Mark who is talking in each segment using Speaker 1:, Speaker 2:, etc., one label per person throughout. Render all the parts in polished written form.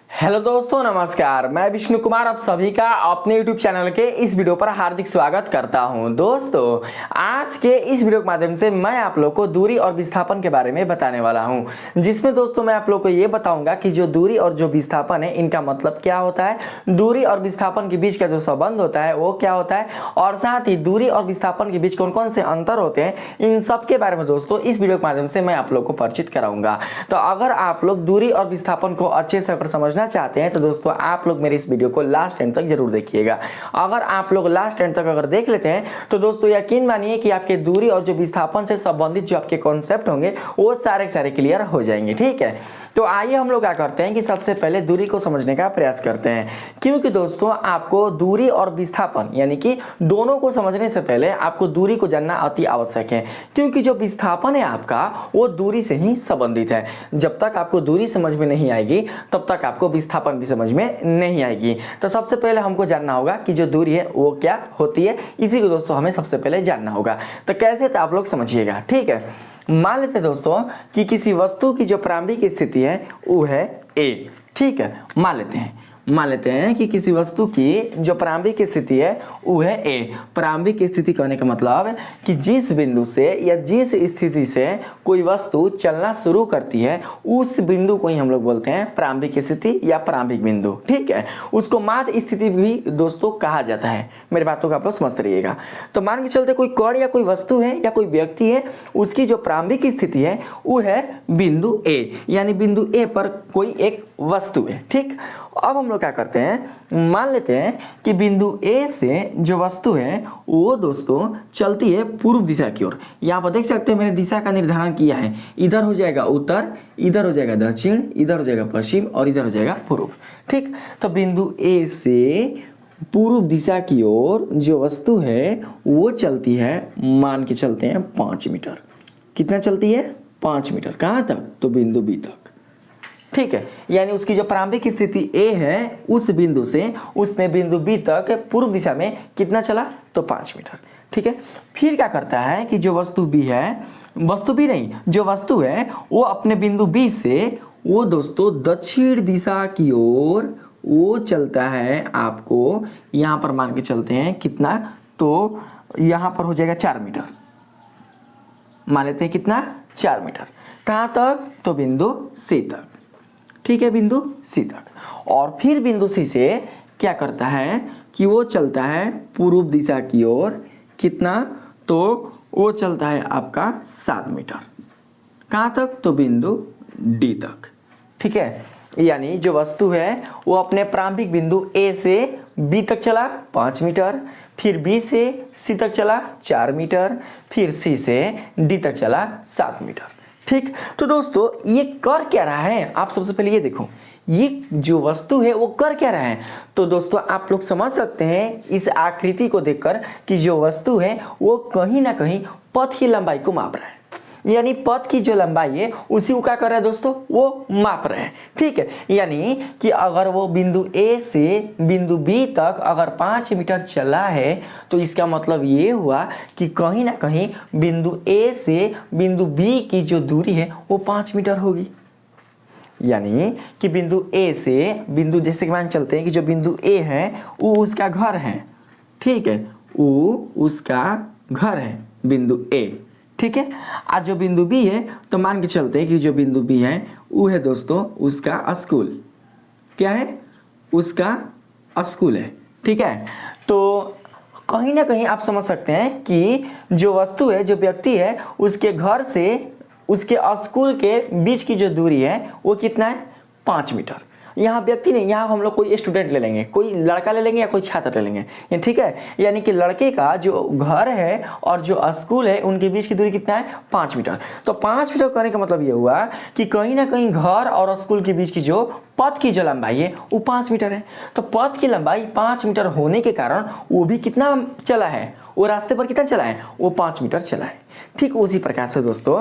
Speaker 1: Hello दोस्तों, नमस्कार। मैं विष्णु कुमार आप सभी का अपने YouTube चैनल के इस वीडियो पर हार्दिक स्वागत करता हूं। दोस्तों, आज के इस वीडियो के माध्यम से मैं आप लोग को दूरी और विस्थापन के बारे में बताने वाला हूं, जिसमें दोस्तों मैं आप लोग को ये बताऊंगा कि जो दूरी और जो विस्थापन है इनका मतलब क्या होता है, दूरी और विस्थापन के बीच का जो संबंध होता है वो क्या होता है, और साथ ही दूरी और विस्थापन के बीच कौन कौन से अंतर होते हैं, इन सब के बारे में दोस्तों इस वीडियो के माध्यम से मैं आप लोग को परिचित कराऊंगा। तो अगर आप लोग दूरी और विस्थापन को अच्छे से समझना चाहते हैं तो दोस्तों आप लोग मेरे इस वीडियो को लास्ट एंड तक जरूर देखिएगा। अगर आप लोग लास्ट एंड तक अगर देख लेते हैं तो दोस्तों यकीन मानिए कि आपके दूरी और जो विस्थापन से संबंधित जो आपके कॉन्सेप्ट होंगे वो सारे के सारे क्लियर हो जाएंगे। ठीक है, तो आइए हम लोग क्या करते हैं कि सबसे पहले दूरी को समझने का प्रयास करते हैं, क्योंकि दोस्तों आपको दूरी और विस्थापन यानी कि दोनों को समझने से पहले आपको दूरी को जानना अति आवश्यक है, क्योंकि जो विस्थापन है आपका वो दूरी से ही संबंधित है। जब तक आपको दूरी समझ में नहीं आएगी तब तक आपको विस्थापन भी समझ में नहीं आएगी। तो सबसे पहले हमको जानना होगा कि जो दूरी है वो क्या होती है, इसी को दोस्तों हमें सबसे पहले जानना होगा। तो कैसे, तो आप लोग समझिएगा। ठीक है, मान लेते हैं दोस्तों कि किसी वस्तु की जो प्रारंभिक स्थिति है वो है ए। ठीक है, मान लेते हैं कि किसी वस्तु की जो प्रारंभिक स्थिति है वो है ए। प्रारंभिक स्थिति कहने का मतलब कि जिस बिंदु से या जिस स्थिति से कोई वस्तु चलना शुरू करती है उस बिंदु को ही हम लोग बोलते हैं प्रारंभिक स्थिति या प्रारंभिक बिंदु। ठीक है, उसको माध्य स्थिति भी दोस्तों कहा जाता है। मेरी बातों को आप लोग समझते रहिएगा। तो मान के चलते कोई कण या कोई वस्तु है या कोई व्यक्ति है, उसकी जो प्रारंभिक स्थिति है वो है बिंदु ए, यानी बिंदु ए पर कोई एक वस्तु है। ठीक, अब हम लोग क्या करते हैं, मान लेते हैं कि बिंदु ए से जो वस्तु है वो दोस्तों चलती है पूर्व दिशा की ओर। यहाँ पर देख सकते हैं मैंने दिशा का निर्धारण किया है। इधर हो जाएगा उत्तर, इधर हो जाएगा दक्षिण, इधर हो जाएगा पश्चिम और इधर हो जाएगा पूर्व। ठीक, तो बिंदु ए से पूर्व दिशा की ओर जो वस्तु है वो चलती है, मान के चलते हैं 5 मीटर। कितना चलती है? 5 मीटर। कहाँ तक? तो बिंदु बी तक। ठीक है, यानी उसकी जो प्रारंभिक स्थिति ए है उस बिंदु से उसने बिंदु बी तक पूर्व दिशा में कितना चला? तो 5 मीटर। ठीक है, फिर क्या करता है कि जो वस्तु बी है, वस्तु बी नहीं, जो वस्तु है वो अपने बिंदु बी से वो दोस्तों दक्षिण दिशा की ओर वो चलता है। आपको यहाँ पर मान के चलते हैं कितना, तो यहाँ पर हो जाएगा 4 मीटर। मान लेते हैं कितना? 4 मीटर। कहाँ तक? तो बिंदु सी तक। ठीक है, बिंदु सी तक। और फिर बिंदु सी से क्या करता है कि वो चलता है पूर्व दिशा की ओर। कितना? तो वो चलता है आपका 7 मीटर। कहाँ तक? तो बिंदु डी तक। ठीक है, यानी जो वस्तु है वो अपने प्रारंभिक बिंदु ए से बी तक चला 5 मीटर, फिर बी से सी तक चला 4 मीटर, फिर सी से डी तक चला 7 मीटर। ठीक, तो दोस्तों ये कर क्या रहा है, आप सबसे पहले ये देखो, ये जो वस्तु है वो कर क्या रहा है। तो दोस्तों आप लोग समझ सकते हैं इस आकृति को देखकर कि जो वस्तु है वो कहीं ना कहीं पथ की लंबाई को माप रहा है, यानी पथ की जो लंबाई है उसी को क्या कर रहा है दोस्तों, वो माप रहे हैं। ठीक है, यानी कि अगर वो बिंदु ए से बिंदु बी तक अगर 5 मीटर चला है तो इसका मतलब ये हुआ कि कहीं ना कहीं बिंदु ए से बिंदु बी की जो दूरी है वो 5 मीटर होगी। यानी कि बिंदु ए से बिंदु, जैसे कि मान चलते हैं कि जो बिंदु ए है वो उसका घर है। ठीक है, वो उसका घर है बिंदु ए। ठीक है, आज जो बिंदु बी है तो मान के चलते हैं कि जो बिंदु बी है वो है दोस्तों उसका स्कूल। क्या है? उसका स्कूल है। ठीक है, तो कहीं ना कहीं आप समझ सकते हैं कि जो वस्तु है, जो व्यक्ति है, उसके घर से उसके स्कूल के बीच की जो दूरी है वो कितना है? 5 मीटर। यहाँ व्यक्ति नहीं, यहाँ हम लोग कोई स्टूडेंट ले लेंगे, कोई लड़का ले लेंगे या कोई छात्र ले लेंगे। ठीक है, यानी कि लड़के का जो घर है और जो स्कूल है उनके बीच की दूरी कितना है? 5 मीटर। तो 5 मीटर करने का मतलब ये हुआ कि कहीं ना कहीं घर और स्कूल के बीच की जो पथ की जो लंबाई है वो 5 मीटर है। तो पथ की लंबाई 5 मीटर होने के कारण वो भी कितना चला है, वो रास्ते पर कितना चला है? वो 5 मीटर चला है। ठीक उसी प्रकार से दोस्तों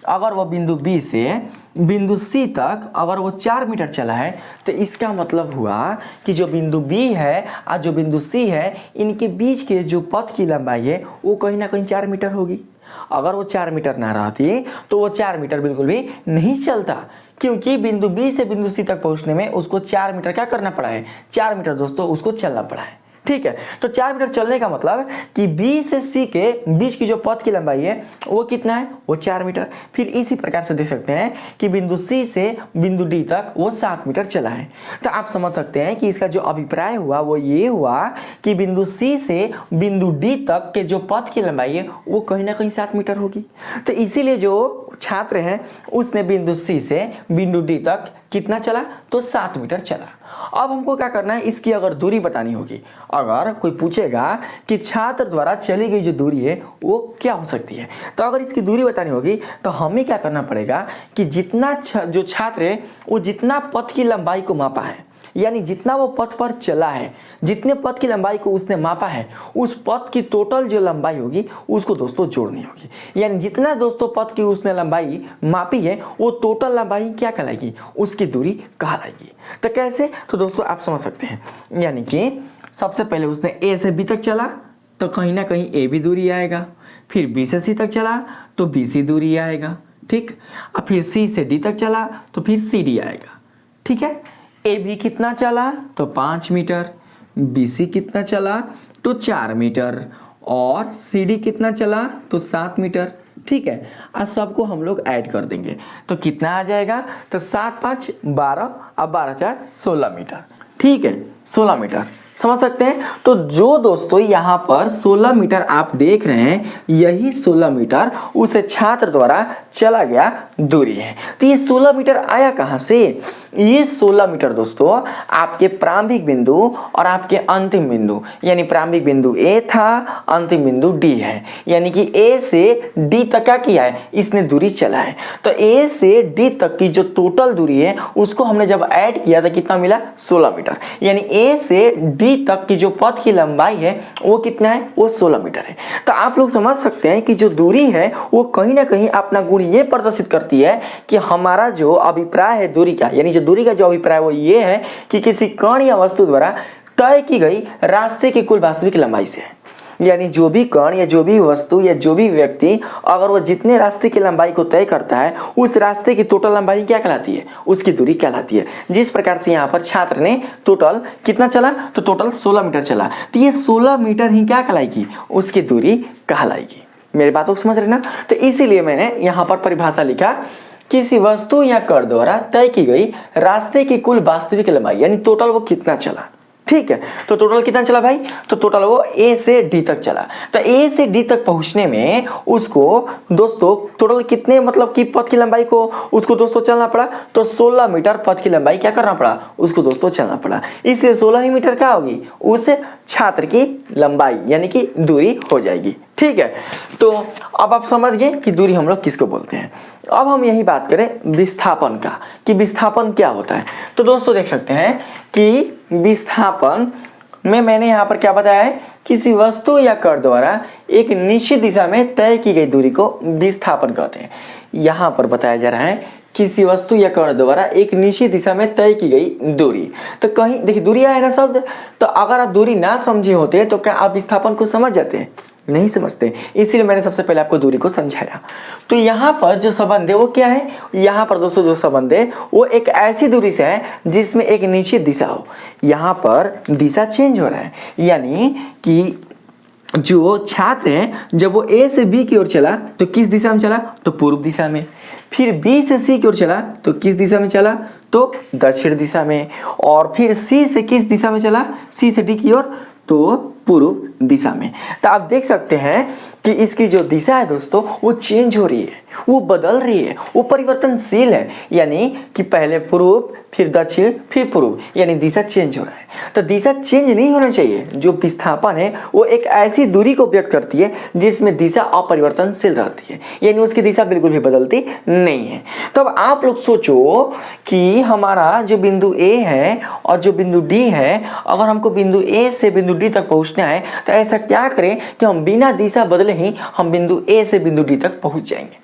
Speaker 1: अगर वो बिंदु बी से बिंदु सी तक अगर वो 4 मीटर चला है तो इसका मतलब हुआ कि जो बिंदु बी है और जो बिंदु सी है इनके बीच के जो पथ की लंबाई है वो कहीं ना कहीं 4 मीटर होगी। अगर वो 4 मीटर ना रहती तो वो 4 मीटर बिल्कुल भी नहीं चलता। क्योंकि बिंदु बी से बिंदु सी तक पहुंचने में उसको 4 मीटर क्या करना पड़ा है, 4 मीटर दोस्तों उसको चलना पड़ा है। ठीक है, तो 4 मीटर चलने का मतलब कि बी से सी के बीच की जो पथ की लंबाई है वो कितना है, वो 4 मीटर। फिर इसी प्रकार से देख सकते हैं कि बिंदु सी से बिंदु डी तक वो 7 मीटर चला है। तो आप समझ सकते हैं कि इसका जो अभिप्राय हुआ वो ये हुआ कि बिंदु सी से बिंदु डी तक के जो पथ की लंबाई है वो कहीं ना कहीं 7 मीटर होगी। तो इसीलिए जो छात्र है उसने बिंदु सी से बिंदु डी तक कितना चला, तो 7 मीटर चला। अब हमको क्या करना है, इसकी अगर दूरी बतानी होगी। अगर कोई पूछेगा कि छात्र द्वारा चली गई जो दूरी है वो क्या हो सकती है, तो अगर इसकी दूरी बतानी होगी तो हमें क्या करना पड़ेगा कि जितना जो छात्र है वो जितना पथ की लंबाई को मापा है, यानी जितना वो पथ पर चला है, जितने पथ की लंबाई को उसने मापा है, उस पथ की टोटल जो लंबाई होगी उसको दोस्तों जोड़नी होगी। यानी जितना दोस्तों पथ की उसने लंबाई मापी है वो टोटल लंबाई क्या कहलाएगी, उसकी दूरी कहलाएगी। तो कैसे, तो दोस्तों आप समझ सकते हैं, यानी कि सबसे पहले उसने ए से बी तक चला तो कहीं ना कहीं ए बी दूरी आएगा, फिर बी से सी तक चला तो बी सी दूरी आएगा, ठीक। अब फिर सी से डी तक चला तो फिर सी डी आएगा, ठीक है। ए बी कितना चला, तो 5 मीटर, बी सी कितना चला, तो 4 मीटर, और सी डी कितना चला, तो 7 मीटर, ठीक है। अब सबको हम लोग ऐड कर देंगे तो कितना आ जाएगा, तो 7 5 12, अब 12 4 16 मीटर, ठीक है, 16 मीटर। समझ सकते हैं। तो जो दोस्तों यहाँ पर 16 मीटर आप देख रहे हैं, यही 16 मीटर उस छात्र द्वारा चला गया दूरी है। तो ये 16 मीटर आया कहाँ से, ये 16 मीटर दोस्तों आपके प्रारंभिक बिंदु और आपके अंतिम बिंदु, यानी प्रारंभिक बिंदु ए था, अंतिम बिंदु डी है, यानी कि ए से डी तक क्या किया है, इसने दूरी चला है। तो ए से डी तक की जो टोटल दूरी है उसको हमने जब ऐड किया था कितना मिला, 16 मीटर। यानी ए से डी तक की जो पथ की लंबाई है वो कितना है, वो 16 मीटर है। तो आप लोग समझ सकते हैं कि जो दूरी है वो कहीं ना कहीं अपना गुण ये प्रदर्शित करती है कि हमारा जो अभिप्राय है दूरी का, यानी जो दूरी का जो अभिप्राय वो ये है कि किसी कण या वस्तु द्वारा तय की गई रास्ते की कुल वास्तविक लंबाई से है। यानी जो भी कण या जो भी वस्तु या जो भी व्यक्ति अगर वो जितने रास्ते की लंबाई को तय करता है उस रास्ते की टोटल लंबाई क्या कहलाती है, उसकी दूरी कहलाती है। जिस प्रकार से यहाँ पर छात्र ने टोटल कितना चला, तो टोटल 16 मीटर चला, तो ये 16 मीटर ही क्या कहलाएगी, उसकी दूरी कहलाएगी। मेरी बातों को समझ रहे ना। तो इसीलिए मैंने यहाँ पर परिभाषा लिखा, किसी वस्तु या कण द्वारा तय की गई रास्ते की कुल वास्तविक लंबाई, यानी टोटल वो कितना चला, ठीक है। तो टोटल कितना चला भाई, तो टोटल वो ए से डी तक चला। तो ए से डी तक पहुंचने में उसको दोस्तों टोटल कितने मतलब कि पथ की लंबाई को उसको दोस्तों चलना पड़ा, तो 16 मीटर पथ की लंबाई क्या करना पड़ा, उसको दोस्तों चलना पड़ा। इसलिए 16 ही मीटर क्या होगी, उस छात्र की लंबाई यानी कि दूरी हो जाएगी, ठीक है। तो अब आप समझ गए कि दूरी हम लोग किसको बोलते हैं। अब हम यही बात करें विस्थापन का, कि विस्थापन क्या होता है। तो दोस्तों देख सकते हैं कि विस्थापन में मैंने यहाँ पर क्या बताया है, किसी वस्तु या कण द्वारा एक निश्चित दिशा में तय की गई दूरी को विस्थापन कहते हैं। यहाँ पर बताया जा रहा है किसी वस्तु या कण द्वारा एक निश्चित दिशा में तय की गई दूरी। तो कहीं देखिए दूरी आया ना शब्द, तो अगर आप दूरी ना समझे होते तो क्या आप विस्थापन को समझ जाते हैं, नहीं समझते। इसीलिए मैंने सबसे पहले आपको दूरी को समझाया। तो यहाँ पर जो संबंध है वो क्या है, यहाँ पर दोस्तों जो संबंध है वो एक ऐसी दूरी से है जिसमें एक निश्चित दिशा हो। यहाँ पर दिशा चेंज हो रहा है, यानी कि जो छात्र है जब वो ए से बी की ओर चला तो किस दिशा में चला, तो पूर्व दिशा में। फिर बी से सी की ओर चला तो किस दिशा में चला, तो दक्षिण दिशा में। और फिर सी से किस दिशा में चला, सी से डी की ओर, तो पूर्व दिशा में। तो आप देख सकते हैं कि इसकी जो दिशा है दोस्तों वो चेंज हो रही है, वो बदल रही है, वो परिवर्तनशील है। यानी कि पहले पूर्व, फिर दक्षिण, फिर पूर्व, यानी दिशा चेंज हो रहा है। तो दिशा चेंज नहीं होना चाहिए। जो विस्थापन है वो एक ऐसी दूरी को व्यक्त करती है जिसमें दिशा अपरिवर्तनशील रहती है, यानी उसकी दिशा बिल्कुल भी बदलती नहीं है। तो अब आप लोग सोचो कि हमारा जो बिंदु ए है और जो बिंदु डी है, अगर हमको बिंदु ए से बिंदु डी तक पहुंचना है तो ऐसा क्या करें कि हम बिना दिशा बदले ही हम बिंदु ए से बिंदु डी तक पहुंच जाएंगे।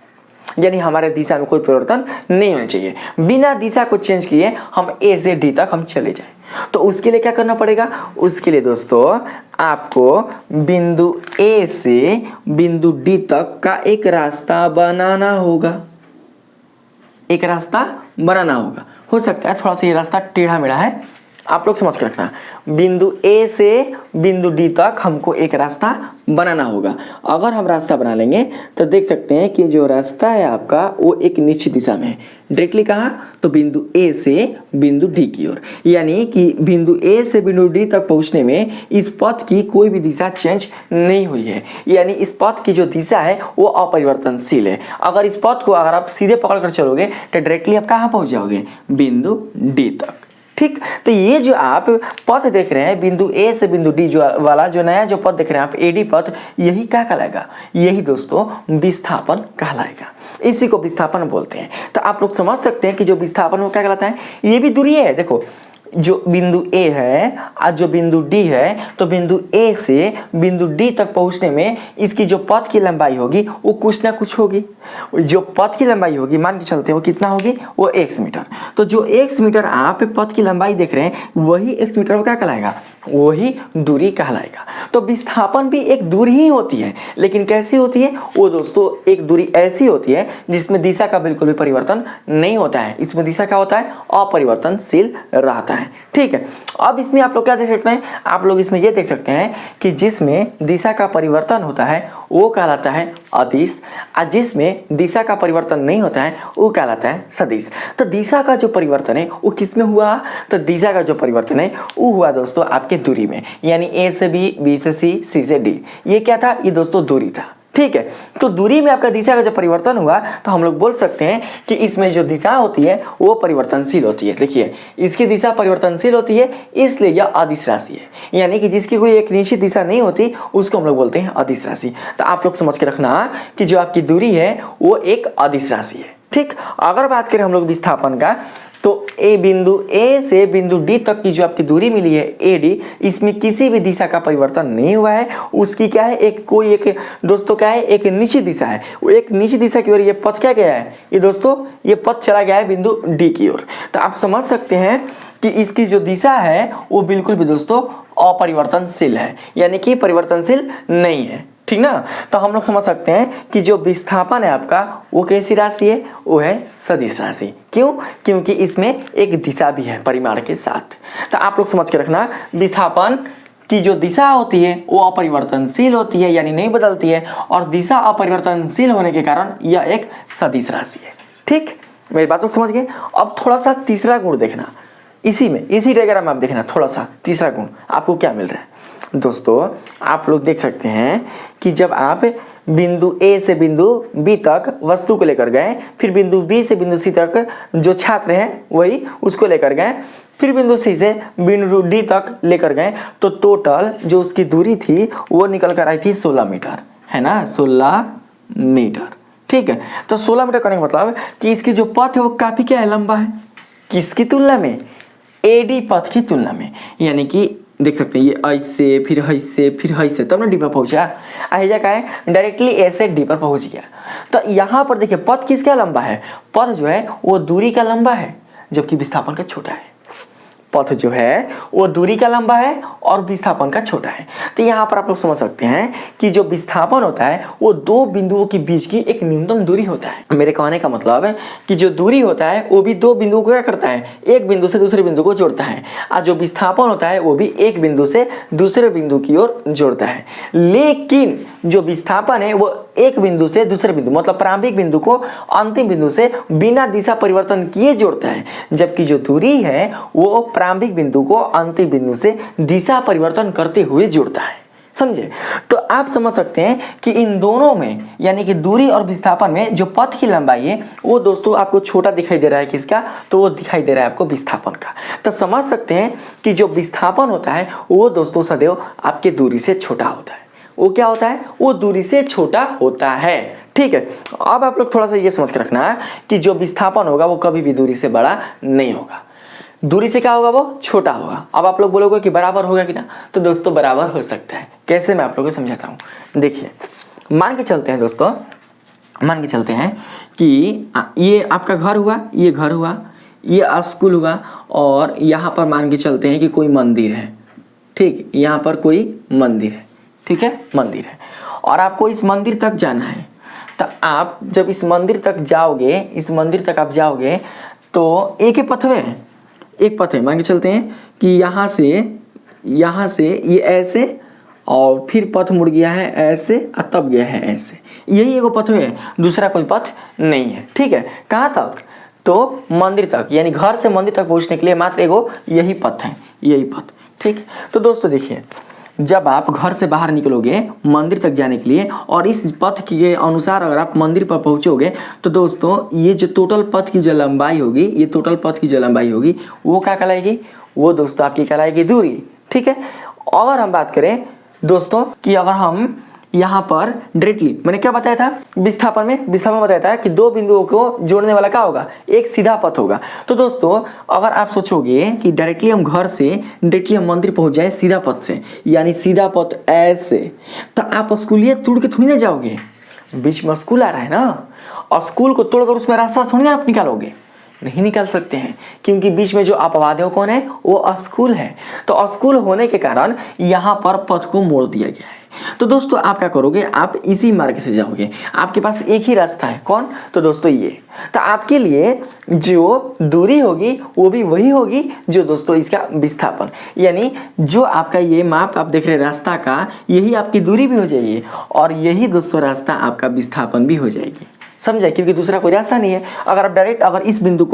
Speaker 1: यानी हमारे दिशा में कोई परिवर्तन नहीं होना चाहिए, बिना दिशा को चेंज किए हम ए से डी तक हम चले जाएं। तो उसके लिए क्या करना पड़ेगा, उसके लिए दोस्तों आपको बिंदु ए से बिंदु डी तक का एक रास्ता बनाना होगा। एक रास्ता बनाना होगा। हो सकता है थोड़ा सा ये रास्ता टेढ़ा मेढ़ा है, आप लोग समझ के रखना। बिंदु ए से बिंदु डी तक हमको एक रास्ता बनाना होगा। अगर हम रास्ता बना लेंगे तो देख सकते हैं कि जो रास्ता है आपका वो एक निश्चित दिशा में है। डायरेक्टली कहाँ, तो बिंदु ए से बिंदु डी की ओर, यानी कि बिंदु ए से बिंदु डी तक पहुंचने में इस पथ की कोई भी दिशा चेंज नहीं हुई है, यानी इस पथ की जो दिशा है वो अपरिवर्तनशील है। अगर इस पथ को अगर आप सीधे पकड़ कर चलोगे तो डायरेक्टली आप कहाँ पहुंच जाओगे, बिंदु डी तक। ठीक, तो ये जो आप पथ देख रहे हैं बिंदु ए से बिंदु डी जो वाला जो नया जो पथ देख रहे हैं आप, एडी पथ, यही क्या कहलाएगा, यही दोस्तों विस्थापन कहलाएगा। इसी को विस्थापन बोलते हैं। तो आप लोग समझ सकते हैं कि जो विस्थापन वो क्या कहलाता है, ये भी दूरी है। देखो जो बिंदु ए है और जो बिंदु डी है, तो बिंदु ए से बिंदु डी तक पहुंचने में इसकी जो पथ की लंबाई होगी वो कुछ ना कुछ होगी। जो पथ की लंबाई होगी मान के चलते हैं वो कितना होगी, वो x मीटर। तो जो x मीटर आप पथ की लंबाई देख रहे हैं वही x मीटर क्या कहलाएगा, वही दूरी कहलाएगा। तो विस्थापन भी एक दूरी ही होती है, लेकिन कैसी होती है वो दोस्तों, एक दूरी ऐसी होती है जिसमें दिशा का बिल्कुल भी परिवर्तन नहीं होता है। इसमें दिशा क्या होता है, अपरिवर्तनशील रहता है। ठीक है, अब इसमें आप लोग क्या देख सकते हैं, आप लोग इसमें ये देख सकते हैं कि जिसमें दिशा का परिवर्तन होता है वो कहलाता है अदिश, और जिसमें दिशा का परिवर्तन नहीं होता है वो कहलाता है सदिश। तो दिशा का जो परिवर्तन है वो किस में हुआ, तो दिशा का जो परिवर्तन है वो हुआ दोस्तों आपके दूरी में, यानी ए से बी, बी से सी से डी। ये क्या था, ये दोस्तों दूरी था। ठीक है, तो दूरी में आपका दिशा का जब परिवर्तन हुआ तो हम लोग बोल सकते हैं कि इसमें जो दिशा होती है वो परिवर्तनशील होती है। देखिए इसकी दिशा परिवर्तनशील होती है, इसलिए यह अदिश राशि है, यानी कि जिसकी कोई एक निश्चित दिशा नहीं होती उसको हम लोग बोलते हैं अदिश राशि। तो आप लोग समझ के रखना कि जो आपकी दूरी है वो एक अदिश राशि है। ठीक, अगर बात करें हम लोग विस्थापन का, तो ए बिंदु ए से बिंदु डी तक की जो आपकी दूरी मिली है एडी, इसमें किसी भी दिशा का परिवर्तन नहीं हुआ है। उसकी क्या है, एक कोई एक दोस्तों क्या है, एक निश्चित दिशा है। वो एक निश्चित दिशा की ओर ये पथ क्या गया है, ये दोस्तों ये पथ चला गया है बिंदु डी की ओर। तो आप समझ सकते हैं कि इसकी जो दिशा है वो बिल्कुल भी दोस्तों अपरिवर्तनशील है, यानी कि परिवर्तनशील नहीं है। ठीक ना, तो हम लोग समझ सकते हैं कि जो विस्थापन है आपका वो कैसी राशि है, वो है सदिश राशि। क्यों, क्योंकि इसमें एक दिशा भी है परिमाण के साथ। तो आप लोग समझ के रखना विस्थापन की जो दिशा होती है वो अपरिवर्तनशील होती है, यानी नहीं बदलती है, और दिशा अपरिवर्तनशील होने के कारण यह एक सदिश राशि है। ठीक, मेरी बात को समझ गए। अब थोड़ा सा तीसरा गुण देखना, इसी में इसी डायग्राम में आप देखना थोड़ा सा तीसरा गुण आपको क्या मिल रहा है। दोस्तों आप लोग देख सकते हैं कि जब आप बिंदु ए से बिंदु बी तक वस्तु को लेकर गए, फिर बिंदु बी से बिंदु सी तक जो छात्र हैं वही उसको लेकर गए, फिर बिंदु सी से बिंदु डी तक लेकर गए, तो टोटल जो उसकी दूरी थी वो निकल कर आई थी 16 मीटर, है ना, 16 मीटर। ठीक है, तो 16 मीटर करने का मतलब कि इसकी जो पथ है वो काफ़ी क्या है, लंबा है। किसकी तुलना में, एडी पथ की तुलना में, यानी कि देख सकते हैं ये ऐसे फिर ऐसे तब ना डी पर पहुंचा, ऐसा का है डायरेक्टली ऐसे डी पर पहुंच गया। तो यहाँ पर देखिए पथ किसका लंबा है, पथ जो है वो दूरी का लंबा है, जबकि विस्थापन का छोटा है। पथ जो है वो दूरी का लंबा है और विस्थापन का छोटा है। तो यहाँ पर आप लोग समझ सकते हैं कि जो विस्थापन होता है वो दो बिंदुओं के बीच की एक न्यूनतम दूरी होता है। मेरे कहने का मतलब है कि जो दूरी होता है वो भी दो बिंदुओं को क्या करता है, एक बिंदु से दूसरे बिंदु को जोड़ता है, और जो विस्थापन होता है वो भी एक बिंदु से दूसरे बिंदु की ओर जोड़ता है। लेकिन जो विस्थापन है वो एक बिंदु से दूसरे बिंदु मतलब प्रारंभिक बिंदु को अंतिम बिंदु से बिना दिशा परिवर्तन किए जोड़ता है, जबकि जो दूरी है वो प्रारंभिक बिंदु को अंतिम बिंदु से दिशा परिवर्तन करते हुए जोड़ता है। समझे, तो आप समझ सकते हैं कि इन दोनों में यानी कि दूरी और विस्थापन में जो पथ की लंबाई है वो दोस्तों आपको छोटा दिखाई दे रहा है, किसका, तो वो दिखाई दे रहा है आपको विस्थापन का। तो समझ सकते हैं कि जो विस्थापन होता है वो दोस्तों सदैव आपके दूरी से छोटा होता है। वो क्या होता है, वो दूरी से छोटा होता है। ठीक है, अब आप लोग थोड़ा सा ये समझ के रखना है कि जो विस्थापन होगा वो कभी भी दूरी से बड़ा नहीं होगा, दूरी से क्या होगा, वो छोटा होगा। अब आप लोग बोलोगे कि बराबर होगा कि ना, तो दोस्तों बराबर हो सकता है। कैसे, मैं आप लोगों को समझाता हूँ। देखिए मान के चलते हैं दोस्तों, मान के चलते हैं कि ये आपका घर हुआ, ये घर हुआ, ये स्कूल हुआ, और यहाँ पर मान के चलते हैं कि कोई मंदिर है। ठीक, यहाँ पर कोई मंदिर है, ठीक है, मंदिर है, और आपको इस मंदिर तक जाना है। तो आप जब इस मंदिर तक जाओगे, इस मंदिर तक आप जाओगे तो एक ही पथ है, एक पथ है। मान के चलते हैं कि यहाँ से ये ऐसे और फिर पथ मुड़ गया है ऐसे और तब गया है ऐसे, यही एगो पथ है, दूसरा कोई पथ नहीं है। ठीक है, कहाँ तक? तो मंदिर तक, यानी घर से मंदिर तक पहुँचने के लिए मात्र एगो यही पथ है, यही पथ। ठीक, तो दोस्तों देखिए, जब आप घर से बाहर निकलोगे मंदिर तक जाने के लिए और इस पथ के अनुसार अगर आप मंदिर पर पहुंचोगे तो दोस्तों ये जो टोटल पथ की जो लंबाई होगी, ये टोटल पथ की जो लंबाई होगी वो क्या कहलाएगी? वो दोस्तों आपकी कहलाएगी दूरी। ठीक है, अगर हम बात करें दोस्तों कि अगर हम यहाँ पर डायरेक्टली, मैंने क्या बताया था विस्थापन में बताया था कि दो बिंदुओं को जोड़ने वाला क्या होगा? एक सीधा पथ होगा। तो दोस्तों अगर आप सोचोगे कि डायरेक्टली हम घर से डायरेक्टली हम मंदिर पहुँच जाए सीधा पथ से, यानी सीधा पथ ऐसे, तो आप स्कूलिए तोड़ के थोड़ी ना जाओगे, बीच में स्कूल आ रहा है ना, और स्कूल को तोड़कर उसमें रास्ता थोड़ी ना आप निकालोगे, नहीं निकाल सकते हैं, क्योंकि बीच में जो अपवाद है कौन है? वो स्कूल है। तो स्कूल होने के कारण यहाँ पर पथ को मोड़ दिया गया है। तो दोस्तों आप क्या करोगे? आप इसी मार्ग से जाओगे, आपके पास एक ही रास्ता है, कौन? तो दोस्तों ये। तो आपके लिए जो दूरी होगी वो भी वही होगी जो दोस्तों इसका विस्थापन, यानी जो आपका ये माप आप देख रहे रास्ता का, यही आपकी दूरी भी हो जाएगी और यही दोस्तों रास्ता आपका विस्थापन भी हो जाएगी। समझे? क्योंकि दूसरा कोई रास्ता नहीं है। अगर आप डायरेक्ट अगर इस बिंदु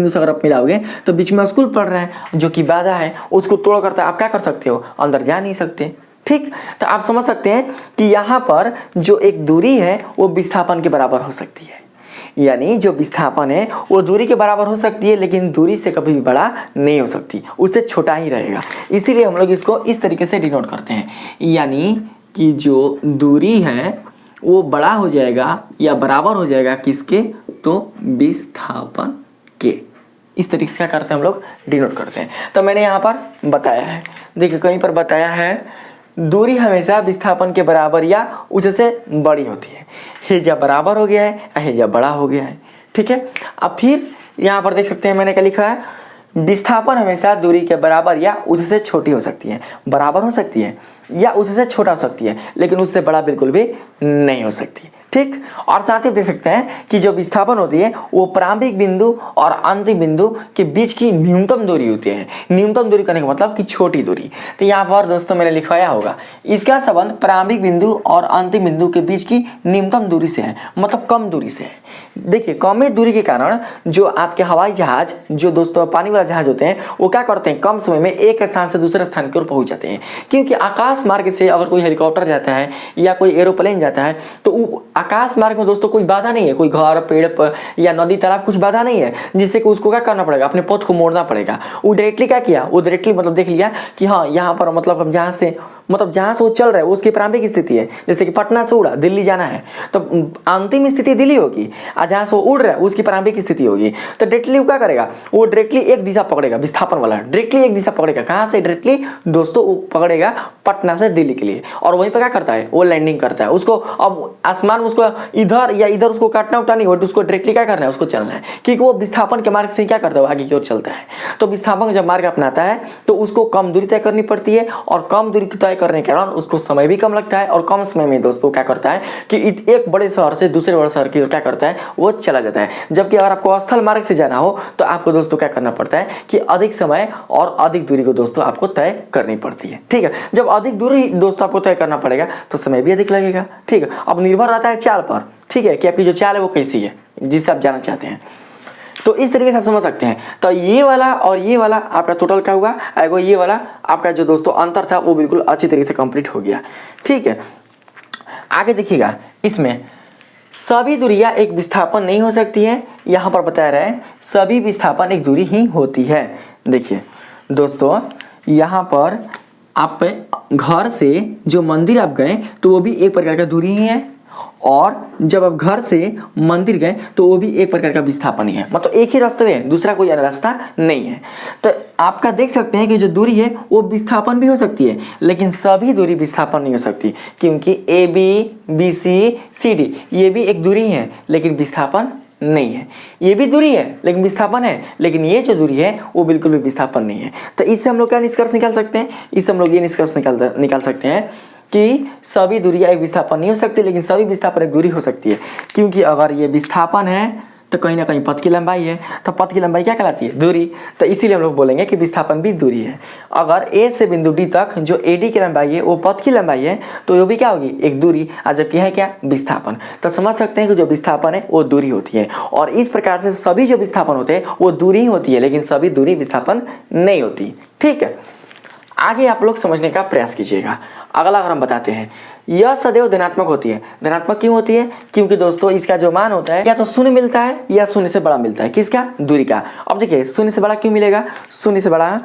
Speaker 1: से अगर आप मिलाओगे तो बीच में स्कूल पढ़ रहा है जो कि बाधा है, उसको तोड़ करता आप क्या कर सकते हो? अंदर जा नहीं सकते। ठीक, तो आप समझ सकते हैं कि यहाँ पर जो एक दूरी है वो विस्थापन के बराबर हो सकती है, यानी जो विस्थापन है वो दूरी के बराबर हो सकती है, लेकिन दूरी से कभी भी बड़ा नहीं हो सकती, उससे छोटा ही रहेगा। इसीलिए हम लोग इसको इस तरीके से डिनोट करते हैं, यानी कि जो दूरी है वो बड़ा हो जाएगा या बराबर हो जाएगा किसके? तो विस्थापन के। इस तरीके से क्या करते हैं हम लोग? डिनोट करते हैं। तो मैंने यहाँ पर बताया है, देखिए कहीं पर बताया है दूरी हमेशा विस्थापन के बराबर या उससे बड़ी होती है। हेजा बराबर हो गया है, हेजा बड़ा हो गया है। ठीक है, अब फिर यहाँ पर देख सकते हैं मैंने क्या लिखा है? विस्थापन हमेशा दूरी के बराबर या उससे छोटी हो सकती है, बराबर हो सकती है या उससे छोटा हो सकती है, लेकिन उससे बड़ा बिल्कुल भी नहीं हो सकती। ठीक, और साथ ही देख सकते हैं कि जो विस्थापन होती है वो प्रारंभिक बिंदु और अंतिम बिंदु के बीच की न्यूनतम दूरी होती है। न्यूनतम दूरी करने का मतलब कि छोटी दूरी। तो यहाँ पर दोस्तों मैंने लिखवाया होगा, इसका संबंध प्रारंभिक बिंदु और अंतिम बिंदु के बीच की न्यूनतम दूरी से है, मतलब कम दूरी से है। देखिए कम दूरी के कारण जो आपके हवाई जहाज, जो दोस्तों पानी वाला जहाज होते हैं, वो क्या करते हैं? कम समय में एक स्थान से दूसरे स्थान की ओर पहुंच जाते हैं। क्योंकि आकाश मार्ग से अगर कोई हेलीकॉप्टर जाता है या कोई एरोप्लेन जाता है तो आकाश मार्ग में दोस्तों कोई बाधा नहीं है, कोई घर पेड़ पर या नदी तालाब कुछ बाधा नहीं है, जिससे कि उसको क्या करना पड़ेगा? अपने पथ को मोड़ना पड़ेगा। वो डायरेक्टली क्या किया? वो डायरेक्टली मतलब देख लिया कि हाँ यहाँ पर मतलब हम जहाँ से वो चल रहा है उसकी प्रारंभिक स्थिति है, जैसे कि पटना से उड़ा दिल्ली जाना है तो अंतिम स्थिति दिल्ली होगी, और जहाँ से वो उड़ रहा है उसकी प्रारंभिक स्थिति होगी। तो डायरेक्टली वो क्या करेगा? वो डायरेक्टली एक दिशा पकड़ेगा, विस्थापन वाला डायरेक्टली एक दिशा पकड़ेगा। कहाँ से? डायरेक्टली दोस्तों वो पकड़ेगा पटना से दिल्ली के लिए, और वहीं पर क्या करता है? वो लैंडिंग करता है। उसको अब आसमान में उसको इधर या इधर उसको काटना उठा नहीं, उसको डायरेक्टली क्या करना है? उसको चलना है, क्योंकि वो विस्थापन के मार्ग से क्या करता है? आगे की ओर चलता है। तो विस्थापन जब मार्ग अपनाता है तो उसको कम दूरी तय करनी पड़ती है, और कम दूरी तय करने के कारण उसको समय भी कम लगता है, और कम समय में दोस्तों क्या करता है कि एक बड़े शहर से दूसरे बड़े शहर की ओर क्या करता है? वो चला जाता है। जबकि अगर आपको स्थल मार्ग से जाना हो तो आपको दोस्तों क्या करना पड़ता है कि अधिक समय और अधिक दूरी को दोस्तों आपको तय करनी पड़ती है। ठीक है, जब अधिक दूरी दोस्तों आपको तय करना पड़ेगा तो समय भी अधिक लगेगा। ठीक है, अब निर्भर रहता है चाल पर, ठीक है, कि आपकी जो चाल है वो कैसी है जिससे आप जाना चाहते हैं। तो इस तरीके से आप समझ सकते हैं। तो ये वाला और ये वाला आपका टोटल क्या हुआ? एगो ये वाला आपका जो दोस्तों अंतर था वो बिल्कुल अच्छी तरीके से कंप्लीट हो गया। ठीक है, आगे देखिएगा, इसमें सभी दूरियां एक विस्थापन नहीं हो सकती है। यहाँ पर बताया रहा है सभी विस्थापन एक दूरी ही होती है। देखिए दोस्तों, यहाँ पर आप घर से जो मंदिर आप गए तो वो भी एक प्रकार का दूरी ही है, और जब आप घर से मंदिर गए तो वो भी एक प्रकार का विस्थापन ही है, मतलब एक ही रास्ता है, दूसरा कोई रास्ता नहीं है। तो आपका देख सकते हैं कि जो दूरी है वो विस्थापन भी हो सकती है, लेकिन सभी दूरी विस्थापन नहीं हो सकती, क्योंकि A B C C D ये भी एक दूरी है लेकिन विस्थापन नहीं है। ये भी दूरी है लेकिन विस्थापन है, लेकिन ये जो दूरी है वो बिल्कुल भी विस्थापन नहीं है। तो इससे हम लोग क्या निष्कर्ष निकाल सकते हैं? इससे हम लोग ये निष्कर्ष निकाल सकते हैं कि सभी दूरियां एक विस्थापन नहीं हो सकती, लेकिन सभी विस्थापन एक दूरी हो सकती है। क्योंकि अगर ये विस्थापन है तो कहीं ना कहीं पथ की लंबाई है, तो पथ की लंबाई क्या कहलाती है? दूरी। तो इसीलिए हम लोग बोलेंगे कि विस्थापन भी दूरी है। अगर ए से बिंदु डी तक जो एडी की लंबाई है वो पथ की लंबाई है, तो वो भी क्या होगी? एक दूरी। और जबकि है क्या? विस्थापन। तो समझ सकते हैं कि जो विस्थापन है वो दूरी होती है। और इस प्रकार से सभी जो विस्थापन होते हैं वो दूरी ही होती है, लेकिन सभी दूरी विस्थापन नहीं होती। ठीक है, आगे आप लोग समझने का प्रयास कीजिएगा। अगला अगर हम बताते हैं, यह सदैव धनात्मक होती है। धनात्मक क्यों होती है? क्योंकि दोस्तों इसका जो मान होता है या तो शून्य मिलता है या शून्य से बड़ा मिलता है। किसका? दूरी का। अब देखिए शून्य से बड़ा क्यों मिलेगा? शून्य से बड़ा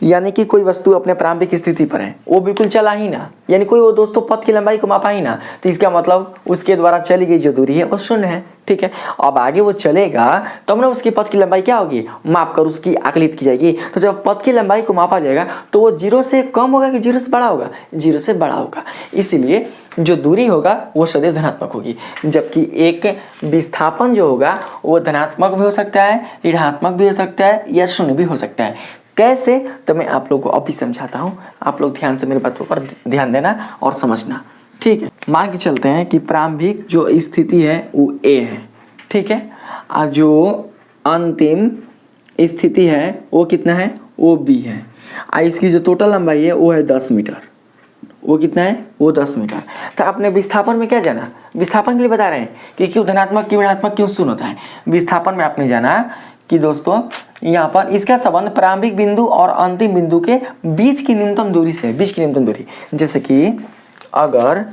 Speaker 1: यानी कि कोई वस्तु अपने प्रारंभिक स्थिति पर है, वो बिल्कुल चला ही ना, यानी कोई वो दोस्तों पथ की लंबाई को मापा ही ना, तो इसका मतलब उसके द्वारा चली गई जो दूरी है वो शून्य है। ठीक है, अब आगे वो चलेगा तब ना उसकी पथ की लंबाई क्या होगी? माप कर उसकी आकलित की जाएगी। तो जब पथ की लंबाई को मापा जाएगा तो वो जीरो से कम होगा कि जीरो से बड़ा होगा? जीरो से बड़ा होगा। इसीलिए जो दूरी होगा वो सदैव धनात्मक होगी। जबकि एक विस्थापन जो होगा वो धनात्मक भी हो सकता है, ऋणात्मक भी हो सकता है, या शून्य भी हो सकता है। कैसे? तो मैं आप लोगों को अभी समझाता हूँ, आप लोग ध्यान से मेरे बातों पर ध्यान देना और समझना। ठीक है, मान के चलते हैं कि प्रारंभिक जो स्थिति है वो ए है। ठीक है, और जो अंतिम स्थिति है वो कितना है? वो बी है। और इसकी जो टोटल लंबाई है वो है 10 मीटर। वो कितना है? वो 10 मीटर। तो आपने विस्थापन में क्या जाना? विस्थापन के लिए बता रहे हैं कि क्यों धनात्मक, क्यों ऋणात्मक, क्यों शून्य होता है। विस्थापन में आपने जाना कि दोस्तों यहाँ पर इसका संबंध प्रारंभिक बिंदु और अंतिम बिंदु के बीच की न्यूनतम दूरी से, बीच की न्यूनतम दूरी। जैसे कि अगर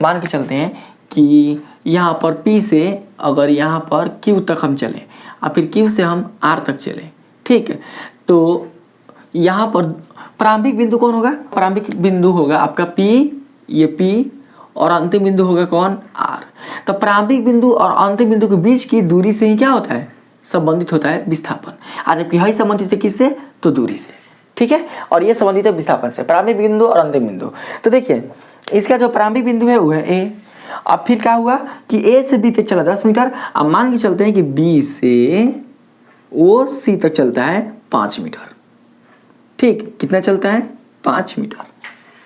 Speaker 1: मान के चलते हैं कि यहाँ पर P से अगर यहाँ पर Q तक हम चले और फिर Q से हम R तक चले, ठीक है, तो यहाँ पर प्रारंभिक बिंदु कौन होगा? प्रारंभिक बिंदु होगा आपका P, ये P, और अंतिम बिंदु होगा कौन? R। तो प्रारंभिक बिंदु और अंतिम बिंदु के बीच की दूरी से ही क्या होता है? संबंधित होता है विस्थापन। आज जबकि यही संबंधित है किससे? तो दूरी से। ठीक है, और ये संबंधित है विस्थापन से, प्रारंभिक बिंदु और अंतिम बिंदु। तो देखिए इसका जो प्रारंभिक बिंदु है वो है ए। अब फिर क्या हुआ कि ए से बी तक चला 10 मीटर। अब मान के चलते हैं कि बी से ओ सी तक चलता है 5 मीटर। ठीक, कितना चलता है? 5 मीटर।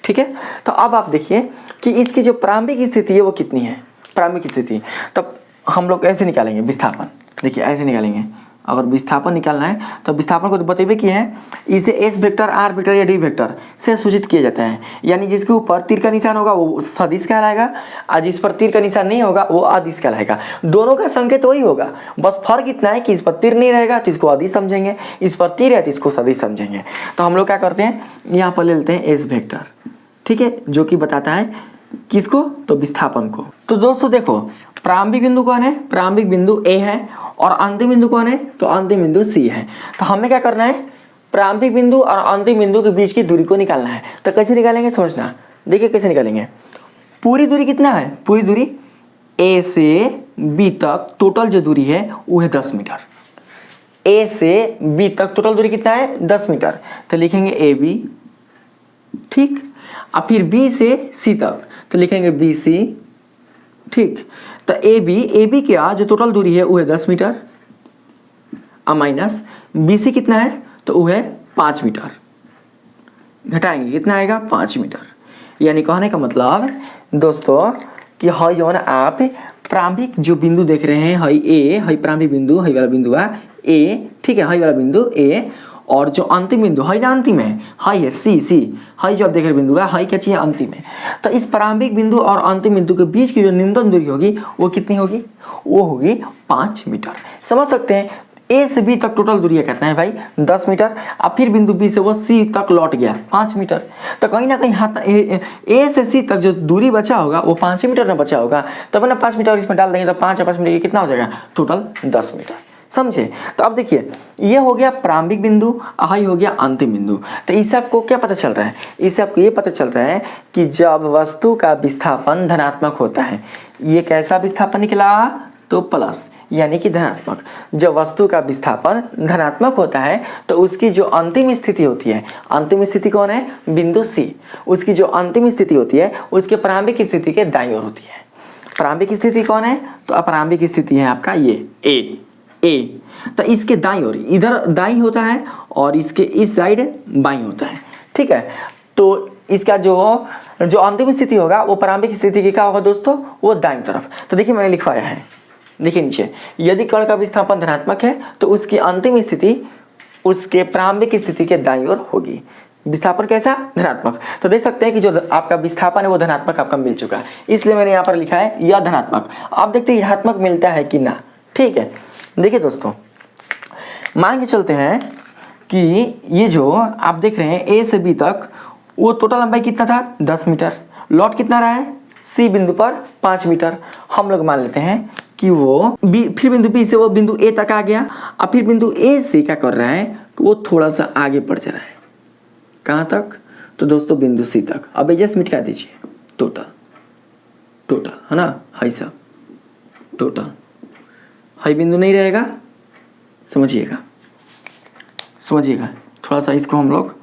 Speaker 1: ठीक है, तो अब आप देखिए कि इसकी जो प्रारंभिक स्थिति है वो कितनी है? प्रारंभिक स्थिति तब हम लोग ऐसे निकालेंगे विस्थापन। देखिए ऐसे निकालेंगे, अगर विस्थापन निकालना है तो विस्थापन को तो बतेबे किए हैं, इसे एस वेक्टर, आर वेक्टर या डी वेक्टर से सूचित किया जाता है। यानी जिसके ऊपर तीर का निशान होगा वो सदिश कहलाएगा, और जिस पर तीर का निशान नहीं होगा वो अदिश कहलाएगा। दोनों का संकेत वही होगा, बस फर्क इतना है कि इस पर तीर नहीं रहेगा तो इसको अदिश समझेंगे, इस पर तीर है तो इसको सदिश समझेंगे। तो हम लोग क्या करते हैं, यहाँ पर ले लेते हैं एस वेक्टर। ठीक है, जो कि बताता है किसको? तो विस्थापन को। तो दोस्तों देखो प्रारंभिक बिंदु कौन है? प्रारंभिक बिंदु ए है, और अंतिम बिंदु कौन है? तो अंतिम बिंदु सी है। तो हमें क्या करना है? प्रारंभिक बिंदु और अंतिम बिंदु के बीच की दूरी को निकालना है। तो कैसे निकालेंगे समझना। देखिए कैसे निकालेंगे। पूरी दूरी कितना है? पूरी दूरी ए से बी तक टोटल जो दूरी है वो है 10 मीटर। ए से बी तक टोटल दूरी कितना है? 10 मीटर। तो लिखेंगे ए बी। ठीक, और फिर बी से सी तक तो लिखेंगे बी सी। ठीक, तो ए बी क्या जो टोटल दूरी है वो है 10 मीटर, माइनस बी सी कितना है? तो वो है 5 मीटर। घटाएंगे कितना आएगा? 5 मीटर। यानी कहने का मतलब दोस्तों कि हई जो ना आप प्रारंभिक जो बिंदु देख रहे हैं, हई ए, हई प्रारंभिक बिंदु, हई वाला बिंदु है ए। ठीक है, हई वाला बिंदु ए, और जो अंतिम बिंदु हई ना अंतिम है, हई है सी। हई जो आप देख रहे बिंदु है, हई क्या चाहिए? अंतिम है। तो इस प्रारंभिक बिंदु और अंतिम बिंदु के बीच की जो न्यूनतम दूरी होगी वो कितनी होगी? वो होगी 5 मीटर। समझ सकते हैं, ए से बी तक टोटल दूरी कितना है भाई? 10 मीटर। अब फिर बिंदु बी से वो सी तक लौट गया 5 मीटर। तो कहीं ना कहीं हाथ ए से सी तक जो दूरी बचा होगा वो 5 मीटर ना बचा होगा, तब ना 5 मीटर इसमें डाल देंगे तो 5 और 5 मीटर कितना हो जाएगा? Total 10 metre. समझे? तो अब देखिए ये हो गया प्रारंभिक बिंदु, हाई हो गया अंतिम बिंदु। तो इससे आपको क्या पता चल रहा है? इससे आपको ये पता चल रहा है कि जब वस्तु का विस्थापन धनात्मक होता है, ये कैसा विस्थापन निकला? तो प्लस, यानी कि धनात्मक। जब वस्तु का विस्थापन धनात्मक होता है तो उसकी जो अंतिम स्थिति होती है, अंतिम स्थिति कौन है? बिंदु सी। उसकी जो अंतिम स्थिति होती है उसके प्रारंभिक स्थिति के दाईं ओर होती है। प्रारंभिक स्थिति कौन है? तो अपरारंभिक स्थिति है आपका ये ए। तो इसके दाईं ओर, इधर दाईं होता है और इसके इस साइड बाईं होता है। ठीक है, तो इसका जो जो अंतिम स्थिति होगा वो प्रारंभिक स्थिति की क्या होगा दोस्तों, वो दाईं तरफ। तो देखिए मैंने लिखवाया है, देखिए नीचे, यदि कण का विस्थापन धनात्मक है तो उसकी अंतिम स्थिति उसके प्रारंभिक स्थिति के दाईं ओर होगी। विस्थापन कैसा, धनात्मक। तो देख सकते हैं कि जो आपका विस्थापन है वो धनात्मक आपका मिल चुका है, इसलिए मैंने यहाँ पर लिखा है यह धनात्मक। अब देखते हैं ऋणात्मक मिलता है कि ना। ठीक है, देखिए दोस्तों, मान के चलते हैं कि ये जो आप देख रहे हैं ए से बी तक, वो टोटल लंबाई कितना था, 10 मीटर। लॉट कितना रहा है, सी बिंदु पर 5 मीटर। हम लोग मान लेते हैं कि वो बी, फिर बिंदु बी से वो बिंदु ए तक आ गया। अब फिर बिंदु ए से क्या कर रहा है, वो थोड़ा सा आगे बढ़ जा रहा है। कहाँ तक, तो दोस्तों बिंदु सी तक। अब एडजस्ट मिटा दीजिए, टोटल टोटल है ना, हाई सब टोटल, हाई बिंदु नहीं रहेगा, समझिएगा समझिएगा। थोड़ा सा इसको हम लोग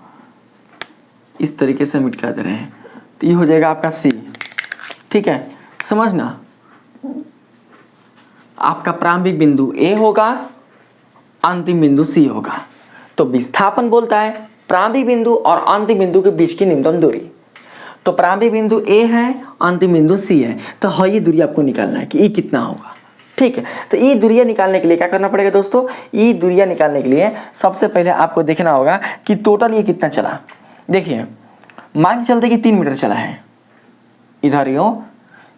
Speaker 1: इस तरीके से मिटा दे रहे हैं, तो ये हो जाएगा आपका सी। ठीक है, समझना, आपका प्रारंभिक बिंदु ए होगा, अंतिम बिंदु सी होगा। तो विस्थापन बोलता है प्रारंभिक बिंदु और अंतिम बिंदु के बीच की न्यूनतम दूरी। तो प्रारंभिक बिंदु ए है, अंतिम बिंदु सी है, तो हाँ ये दूरी आपको निकालना है कि ये कितना होगा। ठीक है, तो ये दूरियां निकालने के लिए क्या करना पड़ेगा दोस्तों, ये दूरियां निकालने के लिए सबसे पहले आपको देखना होगा कि टोटल ये कितना चला। देखिए मान के चलते कि 3 मीटर चला है, इधर यो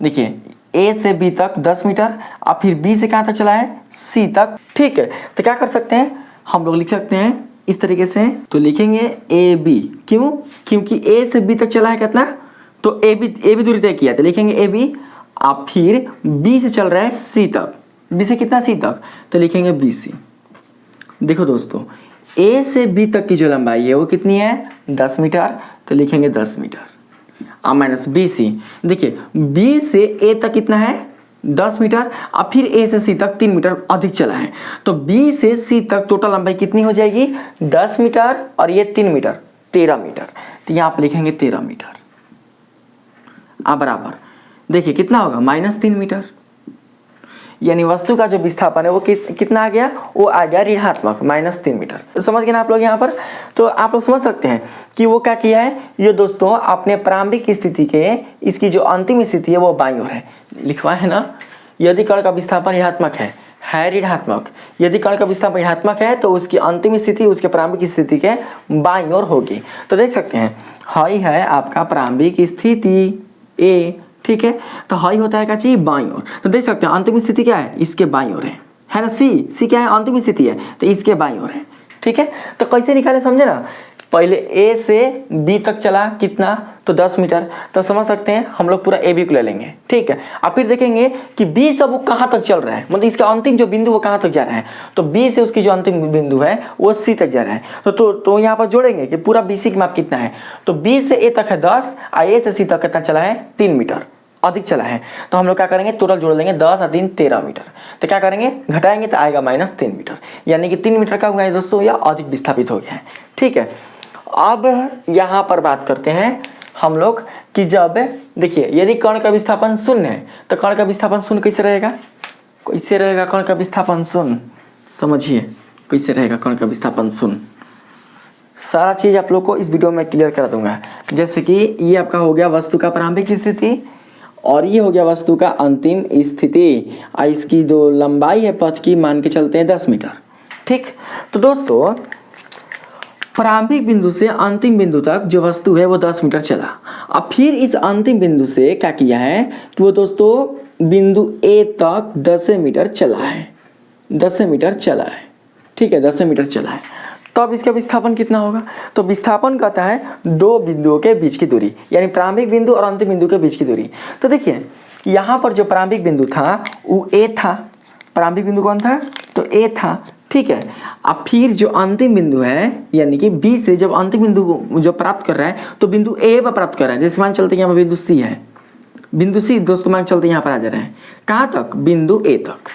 Speaker 1: देखिए ए से बी तक 10 मीटर, अब फिर बी से कहाँ तक चला है, सी तक। ठीक है, तो क्या कर सकते हैं, हम लोग लिख सकते हैं इस तरीके से, तो लिखेंगे ए बी। क्यों, क्योंकि ए से बी तक चला है कितना, तो ए बी दूरी तय किया, तो लिखेंगे ए बी। अब फिर बी से चल रहा है सी तक, बी से कितना, सी तक, तो लिखेंगे बी सी। देखो दोस्तों, ए से बी तक की जो लंबाई है वो कितनी है, 10 मीटर, तो लिखेंगे 10 मीटर। अब माइनस बी सी, देखिए बी से ए तक कितना है, 10 मीटर। अब फिर ए से सी तक 3 मीटर अधिक चला है, तो बी से सी तक टोटल लंबाई कितनी हो जाएगी, 10 मीटर, और ये 3 मीटर, 13 मीटर। तो यहाँ पर लिखेंगे 13 मीटर। अब बराबर देखिए कितना होगा, -3 मीटर। यानी वस्तु का जो विस्थापन है वो कितना आ गया, वो आ गया ऋणात्मक, -3 मीटर। तो समझ गए ना आप लोग यहाँ पर। तो आप लोग समझ सकते हैं कि वो क्या किया है, ये दोस्तों अपने प्रारंभिक स्थिति के इसकी जो अंतिम स्थिति है वो बाईं ओर है, लिखवा है ना। यदि कण का विस्थापन ऋणात्मक है ऋणात्मक, यदि कण का विस्थापन ऋणात्मक है तो उसकी अंतिम स्थिति उसके प्रारंभिक स्थिति के बाईं ओर होगी। तो देख सकते हैं हाई है आपका प्रारंभिक स्थिति ए, ठीक है, तो हाई होता है क्या चाहिए, बाईं ओर। तो देख सकते हैं अंतिम स्थिति क्या है, इसके बाईं ओर है ना। सी क्या है, अंतिम स्थिति है, तो इसके बाईं ओर है। ठीक है, तो कैसे निकाले समझे ना, पहले ए से बी तक चला कितना, तो 10 मीटर, तो समझ सकते हैं हम लोग पूरा ए बी को ले लेंगे। ठीक है, अब फिर देखेंगे कि बी से वो कहाँ तक चल रहा है, मतलब इसका अंतिम जो बिंदु वो कहाँ तक जा रहा है, तो बी से उसकी जो अंतिम बिंदु है वो सी तक जा रहा है। तो यहाँ पर जोड़ेंगे कि पूरा बी सी की माप कितना है, तो बी से ए तक है 10, और ए से सी तक कितना चला है, 3 मीटर अधिक चला है। तो हम लोग क्या करेंगे, टोटल जोड़ लेंगे, 10 और 3 13 मीटर। तो क्या करेंगे, घटाएंगे तो आएगा -3 मीटर, यानी कि 3 मीटर का हुआ है दोस्तों, या अधिक विस्थापित हो गया है। ठीक है, अब यहाँ पर बात करते हैं हम लोग कि जब देखिए यदि कण का विस्थापन 0 है, तो कण का विस्थापन 0 कैसे रहेगा, कैसे रहेगा कण का विस्थापन 0, समझिए कैसे रहेगा कण का विस्थापन 0। सारा चीज़ आप लोग को इस वीडियो में क्लियर कर दूंगा। जैसे कि ये आपका हो गया वस्तु का प्रारंभिक स्थिति, और ये हो गया वस्तु का अंतिम स्थिति, और इसकी जो लंबाई है पथ की मान के चलते हैं 10 मीटर। ठीक, तो दोस्तों प्रारंभिक बिंदु से अंतिम बिंदु तक जो वस्तु है वो 10 मीटर चला। अब फिर इस अंतिम बिंदु से क्या किया है, तो वो दोस्तों बिंदु ए तक 10 मीटर चला है, 10 मीटर चला है। ठीक है, 10 मीटर चला है, तब इसका विस्थापन कितना होगा, तो विस्थापन कहता है दो बिंदुओं के बीच की दूरी, यानी प्रारंभिक बिंदु और अंतिम बिंदु के बीच की दूरी। तो देखिए यहाँ पर जो प्रारंभिक बिंदु था वो ए था, प्रारंभिक बिंदु कौन था, तो ए था। ठीक है, अब फिर जो अंतिम बिंदु है यानी कि बी से जब अंतिम बिंदु को जो प्राप्त कर रहा है तो बिंदु ए पर प्राप्त कर रहा है। जैसे मान चलते हैं यहाँ पर बिंदु सी है, बिंदु सी दोस्तों मान चलते यहाँ पर आ जा रहे हैं, कहाँ तक, बिंदु ए तक।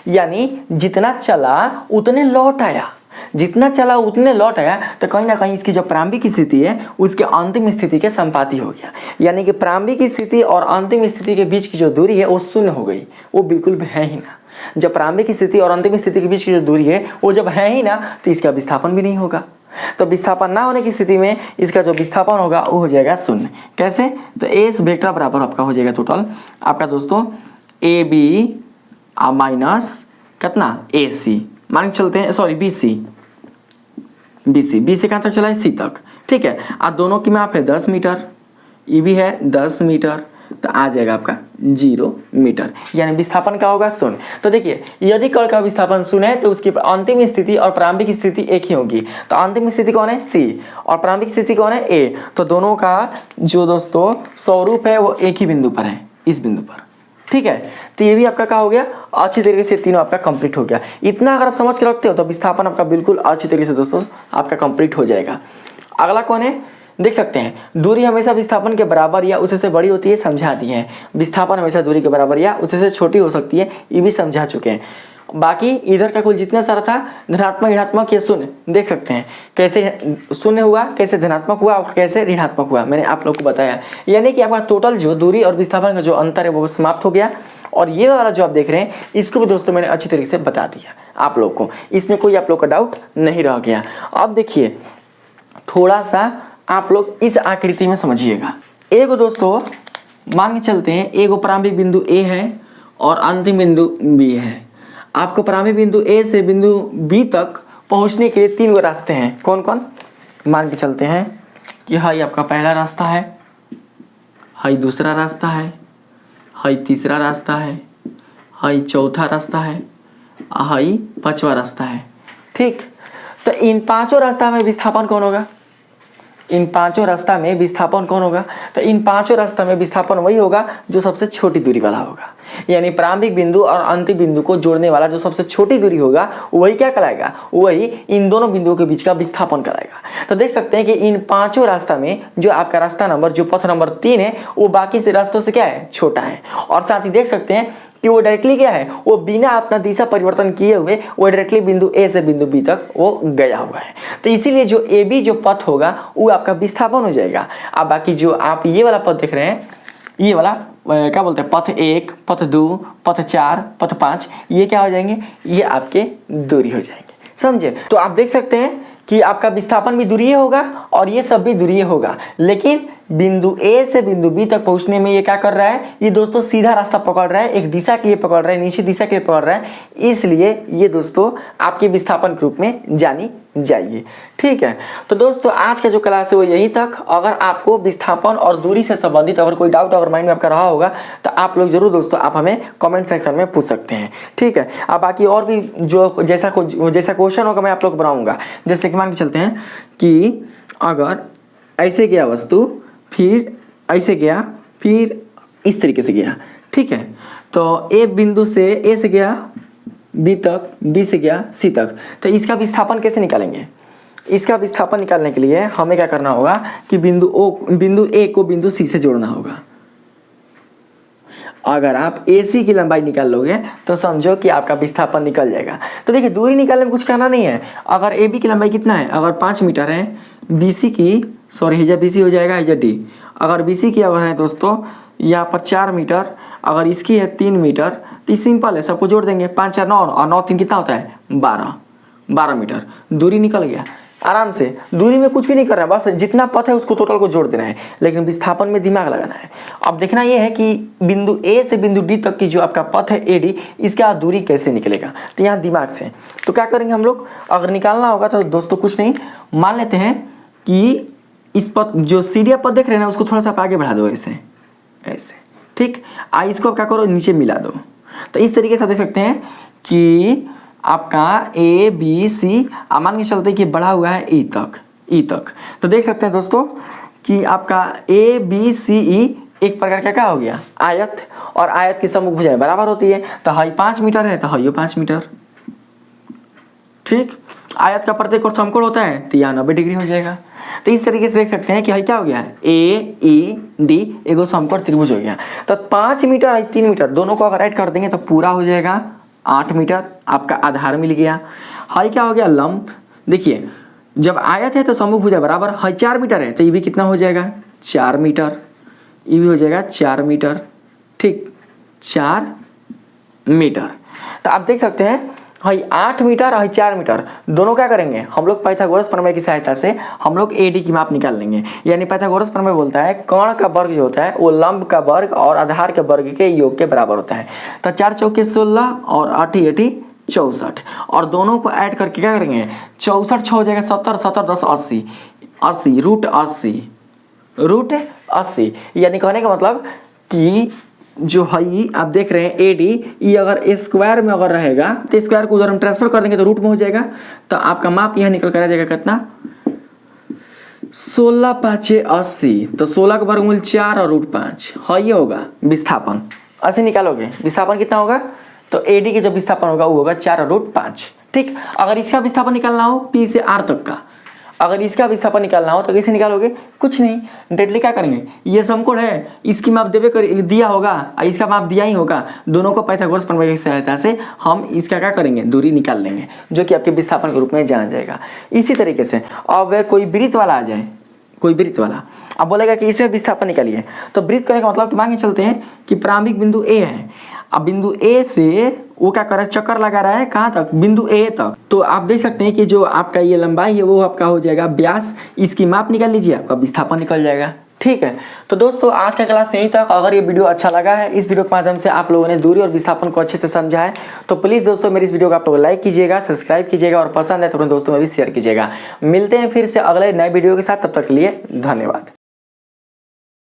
Speaker 1: यानी जितना चला उतने लौट आया, जितना चला उतने लौट आया, तो कहीं ना कहीं इसकी जो प्रारंभिक स्थिति है उसके अंतिम स्थिति के संपाती हो गया। यानी कि प्रारंभिक स्थिति और अंतिम स्थिति के बीच की जो दूरी है वो 0 हो गई, वो बिल्कुल भी है ही ना। जब प्रारंभिक स्थिति और अंतिम स्थिति के बीच की जो दूरी है वो जब है ही ना, तो इसका विस्थापन भी नहीं होगा। तो विस्थापन ना होने की स्थिति में इसका जो विस्थापन होगा वो हो जाएगा शून्य। कैसे? तो ए इस वेक्टर बराबर आपका हो जाएगा टोटल आपका दोस्तों ए बी माइनस कितना ए सी, मान के चलते हैं सॉरी बी सी, बी से कहाँ तक चला है? सी तक। ठीक है, अब दोनों की माप है 10 मीटर, ये भी है 10 मीटर, तो आ जाएगा आपका 0 मीटर, यानी विस्थापन क्या होगा? शून्य। तो देखिए यदि कण का विस्थापन शून्य है तो उसकी अंतिम स्थिति और प्रारंभिक स्थिति एक ही होगी। तो अंतिम स्थिति कौन है? सी, और प्रारंभिक स्थिति कौन है? ए। तो दोनों का जो दोस्तों स्वरूप है वो एक ही बिंदु पर है, इस बिंदु पर। ठीक है, तो ये भी आपका क्या हो गया? अच्छी तरीके से तीनों आपका कंप्लीट हो गया। इतना अगर आप समझ के रखते हो तो विस्थापन आपका बिल्कुल अच्छी तरीके से दोस्तों आपका कंप्लीट हो जाएगा। अगला कौन है? देख सकते हैं दूरी हमेशा विस्थापन के बराबर या उससे से बड़ी होती है, समझा दी है। विस्थापन हमेशा दूरी के बराबर या उससे से छोटी हो सकती है, ये भी समझा चुके हैं। बाकी इधर का कुल जितना सारा था धनात्मक ऋणात्मक या शून्य, देख सकते हैं कैसे शून्य हुआ, कैसे धनात्मक हुआ और कैसे ऋणात्मक हुआ, मैंने आप लोग को बताया। यानी कि आपका टोटल जो दूरी और विस्थापन का जो अंतर है वो समाप्त हो गया। और ये वाला जो आप देख रहे हैं इसको भी दोस्तों मैंने अच्छी तरीके से बता दिया आप लोग को, इसमें कोई आप लोग का डाउट नहीं रह गया। अब देखिए थोड़ा सा आप लोग इस आकृति में समझिएगा। एगो दोस्तों मान के चलते हैं एगो प्रारंभिक बिंदु ए है और अंतिम बिंदु बी है। आपको प्रारंभिक बिंदु ए से बिंदु बी तक पहुंचने के लिए 3 गो रास्ते हैं। कौन कौन? मान के चलते हैं कि हाई आपका पहला रास्ता है, हाई दूसरा रास्ता है, हाई तीसरा रास्ता है, हाई चौथा रास्ता है, हाई 5वां रास्ता है। ठीक, तो इन 5 रास्ता में विस्थापन कौन होगा? इन 5 रास्ता में विस्थापन कौन होगा? तो इन 5 रास्ता में विस्थापन वही होगा जो सबसे छोटी दूरी वाला होगा। यानी प्रारंभिक बिंदु और अंतिम बिंदु को जोड़ने वाला जो सबसे छोटी दूरी होगा वही क्या कहलाएगा? वही इन दोनों बिंदुओं के बीच का विस्थापन कहलाएगा। तो देख सकते हैं कि इन 5 रास्ता में जो आपका रास्ता नंबर जो पथ नंबर 3 है वो बाकी से रास्तों से क्या है? छोटा है। और साथ ही देख सकते हैं कि वो डायरेक्टली क्या है? वो बिना अपना दिशा परिवर्तन किए हुए वो डायरेक्टली बिंदु ए से बिंदु बी तक वो गया हुआ है। तो इसीलिए जो ए बी जो पथ होगा वो आपका विस्थापन हो जाएगा। अब बाकी जो आप ये वाला पथ देख रहे हैं, ये वाला क्या बोलते हैं? पथ 1, पथ 2, पथ 4, पथ 5, ये क्या हो जाएंगे? ये आपके दूरी हो जाएंगे। समझे? तो आप देख सकते हैं कि आपका विस्थापन भी दूरी होगा और ये सब भी दूरी होगा, लेकिन बिंदु ए से बिंदु बी तक पहुंचने में ये क्या कर रहा है? ये दोस्तों सीधा रास्ता पकड़ रहा है, एक दिशा के लिए पकड़ रहा है, नीचे दिशा के लिए पकड़ रहा है, इसलिए ये दोस्तों आपके विस्थापन के रूप में जानी जाइए। ठीक है, तो दोस्तों आज का जो क्लास है वो यही तक। अगर आपको विस्थापन और दूरी से संबंधित अगर कोई डाउट अगर माइंड में आपका रहा होगा तो आप लोग जरूर दोस्तों आप हमें कमेंट सेक्शन में पूछ सकते हैं। ठीक है, अब बाकी और भी जो जैसा क्वेश्चन होगा मैं आप लोग बनाऊंगा। जैसे कि मान के चलते हैं कि अगर ऐसे गया वस्तु, फिर ऐसे गया, फिर इस तरीके से गया। ठीक है, तो ए बिंदु से ए से गया बी तक, बी से गया सी तक, तो इसका विस्थापन कैसे निकालेंगे? इसका विस्थापन निकालने के लिए हमें क्या करना होगा कि बिंदु ए को बिंदु सी से जोड़ना होगा। अगर आप AC की लंबाई निकाल लोगे तो समझो कि आपका विस्थापन निकल जाएगा। तो देखिए दूरी निकालने में कुछ करना नहीं है। अगर AB की लंबाई कितना है? अगर 5 मीटर है, BC की BC हो जाएगा D। अगर BC की अगर है दोस्तों यहाँ पर 4 मीटर, अगर इसकी है 3 मीटर, तो सिंपल है, सबको जोड़ देंगे। 5 4 9 और 9 3 कितना होता है? 12 मीटर दूरी निकल गया आराम से। दूरी में कुछ भी नहीं करना है, बस जितना पथ है उसको टोटल को जोड़ देना है, लेकिन विस्थापन में दिमाग लगाना है। अब देखना ये है कि बिंदु A से बिंदु D तक की जो आपका पथ है AD, इसका दूरी कैसे निकलेगा? तो यहाँ दिमाग से तो क्या करेंगे हम लोग, अगर निकालना होगा तो दोस्तों कुछ नहीं, मान लेते हैं कि इस पथ जो सीढ़िया पथ देख रहे हैं ना उसको थोड़ा सा आगे बढ़ा दो, ऐसे ऐसे। ठीक, इसको क्या करो नीचे मिला दो। तो इस तरीके से देख सकते हैं कि आपका ABC मान के चलते कि बढ़ा हुआ है ई तक। तो देख सकते हैं दोस्तों कि आपका ABCE एक प्रकार का क्या हो गया? आयत, और आयत की सम्मुख भुजाएं बराबर होती है। तो हाई 5 मीटर है तो हाई 5 मीटर। ठीक, आयत का प्रत्येक और समकोण होता है तो यहाँ 90 डिग्री हो जाएगा। तो इस तरीके से देख सकते हैं कि हाई क्या हो गया? AED एगो समकोण त्रिभुज हो गया। तो 5 मीटर और 3 मीटर दोनों को अगर ऐड कर देंगे तो पूरा हो जाएगा 8 मीटर। आपका आधार मिल गया। हाई क्या हो गया? लंब। देखिए जब आयत है तो सम्मुख भुजा बराबर, हाई 4 मीटर है तो ये भी कितना हो जाएगा? 4 मीटर। ये भी हो जाएगा 4 मीटर। ठीक, 4 मीटर। तो आप देख सकते हैं हई 8 मीटर और 4 मीटर दोनों क्या करेंगे हम लोग पाइथागोरस प्रमेय की सहायता से हम लोग एडी की माप निकाल लेंगे। यानी पाइथागोरस प्रमेय बोलता है कर्ण का वर्ग जो होता है वो लंब का वर्ग और आधार के वर्ग के योग के बराबर होता है। तो 4 चौके 16 और 8 8 64 और दोनों को ऐड करके क्या करेंगे 64 6 हो जाएगा 70 70 10 80 80 रूट 80 यानी कहने का मतलब कि जो है आप देख रहे हैं एडी ये अगर स्क्वायर में अगर रहेगा तो स्क्वायर को उधर हम ट्रांसफर कर देंगे तो रूट में हो जाएगा। तो आपका माप यहाँ निकल कर आ जाएगा कितना 16 5 80 तो 16 का वर्गमूल 4 और रूट 5 है ये होगा विस्थापन। ऐसे निकालोगे विस्थापन कितना होगा तो एडी के जो विस्थापन होगा वो होगा 4 और रूट 5। ठीक, अगर इसका विस्थापन निकालना हो पी से आर तक का, अगर इसका विस्थापन निकालना हो तो कैसे निकालोगे कुछ नहीं डायरेक्टली क्या करेंगे ये समकोण है इसकी माप दिया होगा और इसका माप दिया ही होगा, दोनों को पाइथागोरस प्रमेय की सहायता से हम इसका क्या करेंगे दूरी निकाल लेंगे जो कि आपके विस्थापन के रूप में जाना जाएगा। इसी तरीके से अब कोई वृत्त वाला आ जाए, कोई वृत्त वाला अब बोलेगा कि इसमें विस्थापन निकालिए तो वृत्त करने का मतलब मांगे चलते हैं कि प्रारंभिक बिंदु ए है, अब बिंदु ए से वो क्या कर रहा है चक्कर लगा रहा है कहाँ तक बिंदु ए तक। तो आप देख सकते हैं कि जो आपका ये लंबाई है वो आपका हो जाएगा व्यास, इसकी माप निकाल लीजिए आपका विस्थापन निकल जाएगा। ठीक है, तो दोस्तों आज का क्लास यहीं तक। अगर ये वीडियो अच्छा लगा है इस वीडियो के माध्यम से आप लोगों ने दूरी और विस्थापन को अच्छे से समझा है तो प्लीज़ दोस्तों मेरी इस वीडियो को आप लोग लाइक कीजिएगा, सब्सक्राइब कीजिएगा और पसंद है तो अपने दोस्तों में भी शेयर कीजिएगा। मिलते हैं फिर से अगले नए वीडियो के साथ, तब तक के लिए धन्यवाद।